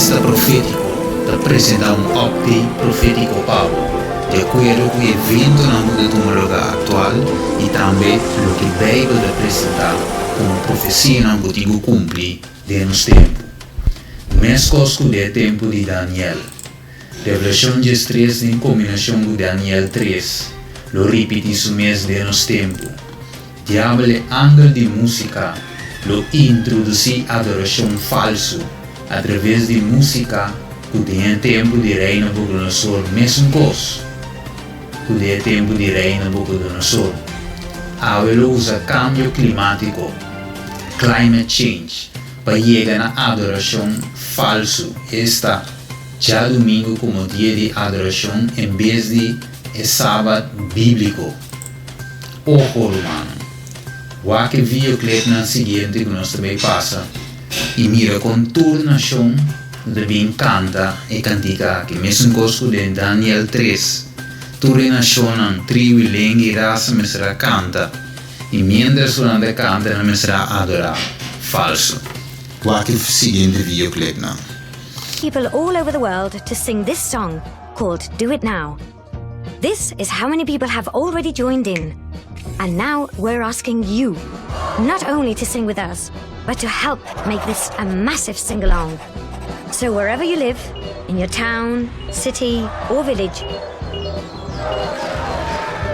artista profético te apresenta um update profético Pablo, de acordo com o evento na muda do lugar atual e também o que a Bíblia te apresenta como profecia na antigo cumpre de nos tempo. Mês cosco de tempo de Daniel. Revelação 3 em combinação com Daniel 3, lo ripeti su mês de nos tempo. Diabo angel de música lo introduzi adoração falso através de música que tem tempo de reina Nabucodonosor mesmo cos que tem tempo de reina Nabucodonosor. Avelo usa cambio climático, climate change, para chegar na adoração falso. Esta já domingo como dia de adoração em vez de sábado bíblico. Ojo, humano. O que videoclip na seguinte que nós também passa e mira com turnação também canta e cantica que mesmo cosco de Daniel 3 turnação tribo e lengue raça mesra canta e mientras durante canta na mesra adorar falso. O que seguinte videoclip na people all over the world to sing this song called Do It Now. This is how many people have already joined in. And now we're asking you, not only to sing with us, but to help make this a massive sing-along. So wherever you live, in your town, city, or village,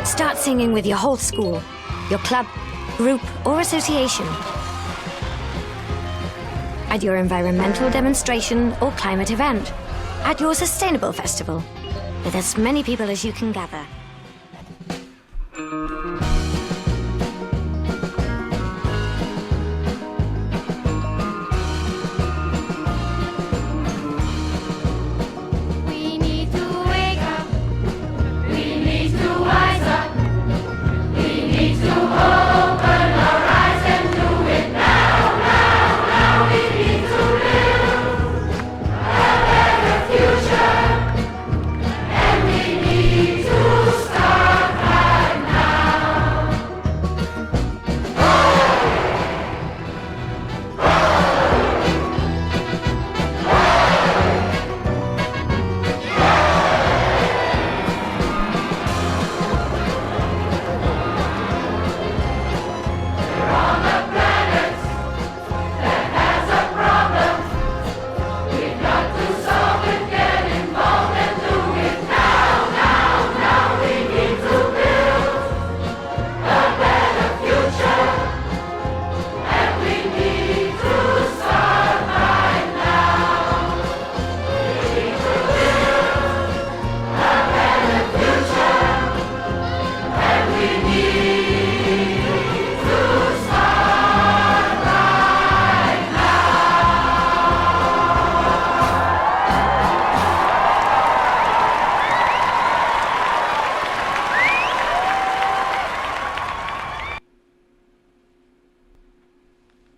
start singing with your whole school, your club, group, or association. At your environmental demonstration or climate event. At your sustainable festival. With as many people as you can gather.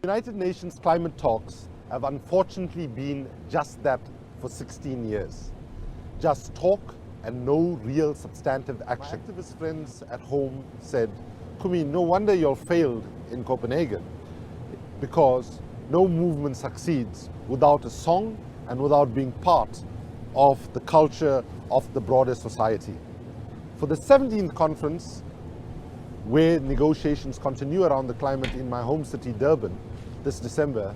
United Nations climate talks have unfortunately been just that for 16 years. Just talk and no real substantive action. My activist friends at home said, Kumi, no wonder you're failed in Copenhagen, because no movement succeeds without a song and without being part of the culture of the broader society. For the 17th conference, where negotiations continue around the climate in my home city, Durban, this December,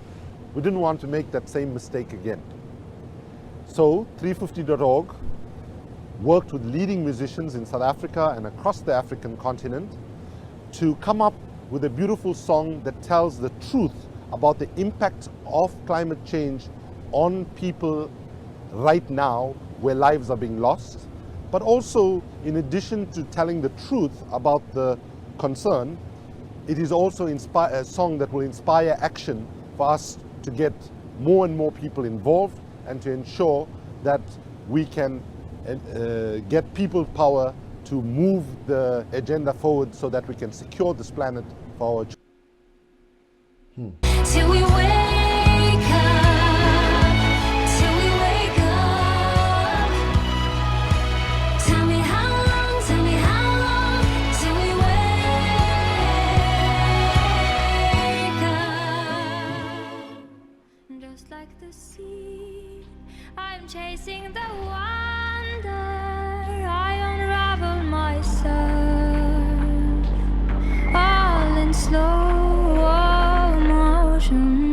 we didn't want to make that same mistake again. So 350.org worked with leading musicians in South Africa and across the African continent to come up with a beautiful song that tells the truth about the impact of climate change on people right now where lives are being lost, but also in addition to telling the truth about the concern, it is also a song that will inspire action for us to get more and more people involved and to ensure that we can get people power to move the agenda forward so that we can secure this planet for our children. Till we wake up, till we wake up. Tell me how long till we wake up. Just like the sea chasing the wonder, I unravel myself, all in slow motion.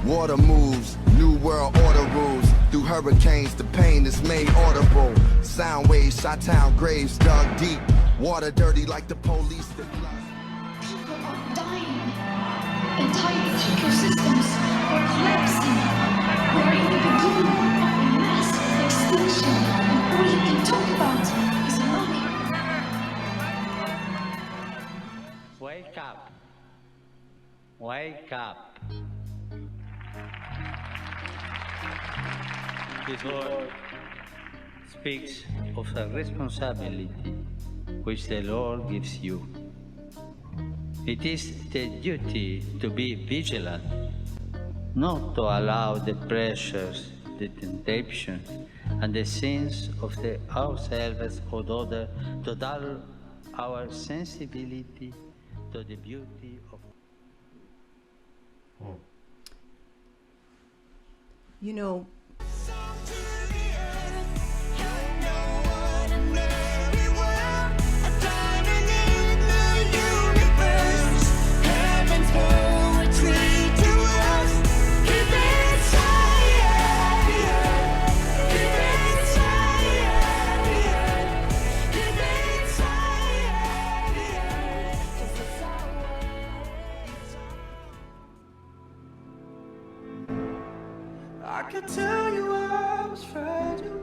Water moves, new world order rules. Through hurricanes, the pain is made audible. Sound waves, Chi-town graves dug deep. Water dirty like the police that flush. People are dying. Entire ecosystems are collapsing. We're in the beginning of a mass extinction, and all you can talk about is money. Wake up. Wake up. This word speaks of a responsibility which the Lord gives you. It is the duty to be vigilant, not to allow the pressures, the temptations, and the sins of ourselves or others to dull our sensibility to the beauty of. You know, I could tell you I was fragile.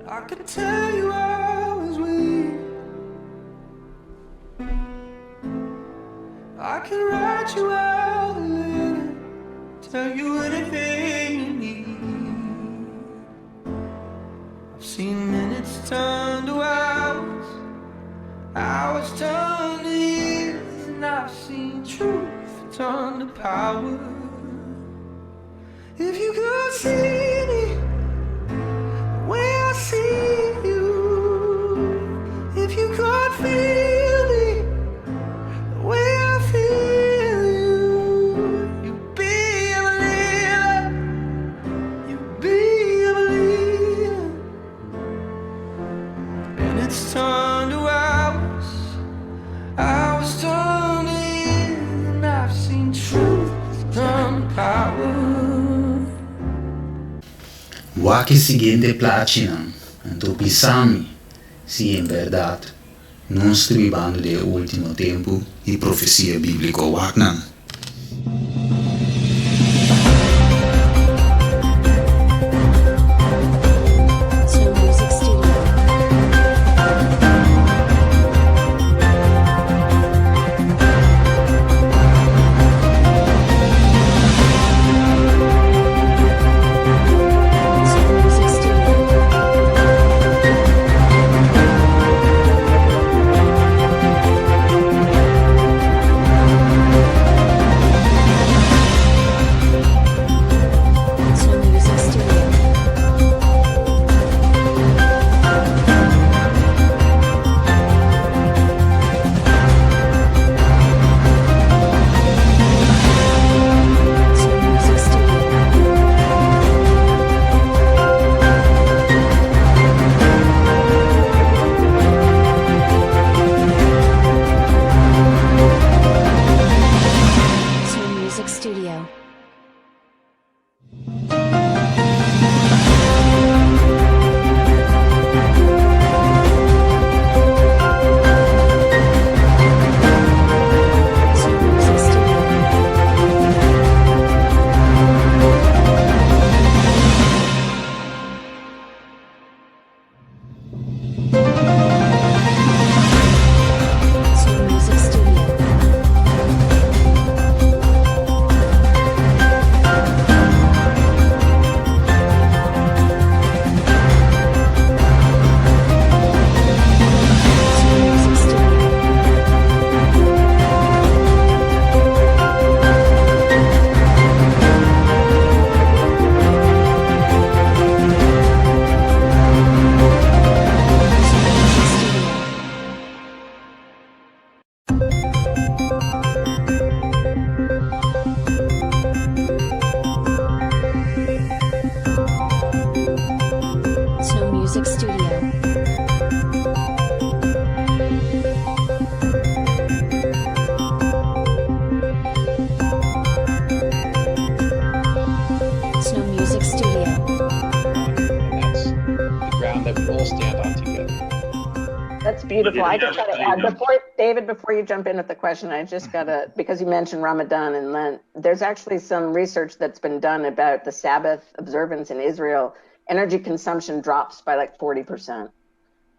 I could tell you I was weak. I can write you out a letter, tell you anything you need. I've seen minutes turn to hours, hours turn to years, and I've seen truth turn to power. If you could see me the way I see you, if you could feel me the way I feel you, you'd be a believer, you'd be a believer. And it's turned to hours, hours turned to years, and I've seen truth turn to power. Waki siguiente platinam, antopisami, si em verdade, não escribando de último tempo e profecia bíblico waknan. That's beautiful. I just got to add, before you jump in with the question, I just got to, because you mentioned Ramadan and Lent, there's actually some research that's been done about the Sabbath observance in Israel. Energy consumption drops by like 40%.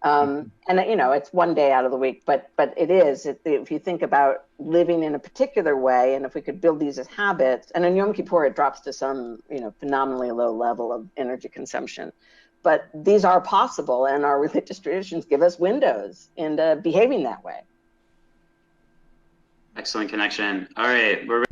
And you know, it's one day out of the week, but it is, if you think about living in a particular way, and if we could build these as habits, and in Yom Kippur, it drops to some, you know, phenomenally low level of energy consumption. But these are possible, and our religious traditions give us windows into behaving that way. Excellent connection. All right, we're